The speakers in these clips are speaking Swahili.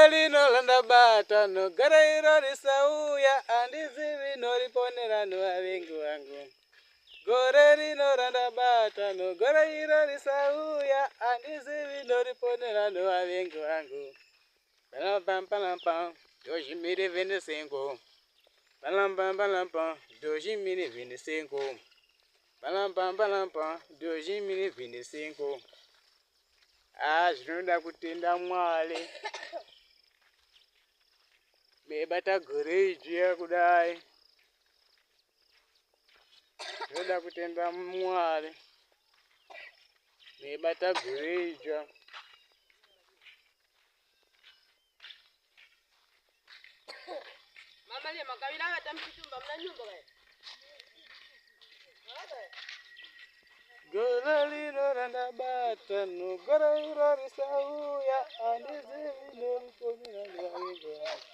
lino landa bata no garairo risauya andizivi noriponera no avengi wangu. Gore lino landa bata no garairo risauya andizivi noriponera no avengi wangu. Pam pam pam, doji mire vende sengo. Pam doji mire vende sengo. Pam doji mire vende sengo. Zvinoda kutenda Mwari. Bebata gore idziya kudai. Zvinoda kutenda Mwari. Bebata gore idziya. Mama le makabila watamchitumba mna nyumba wewe. Gore lino landa bata no garairo risauya andizivi noriponera no avengi wangu.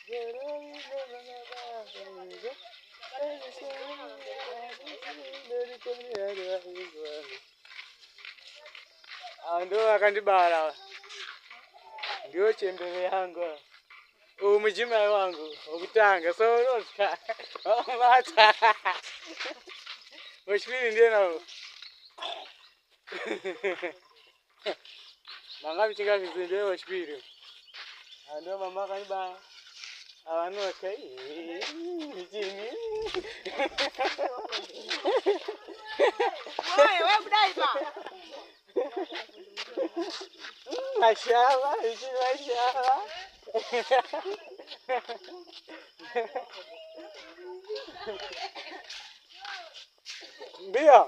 Gore lino landa bata no garairo risauya andizivi noriponera no avengi wangu. Ando akandibara. Ndio chembele yangu. Mujima wangu okutanga so unotka mata wachipiri ndiye nawo manga michinga vizinde wachipiri ando mama kaniba awanotka chini Wewe budaiba mashallah ichi mashallah Mbia.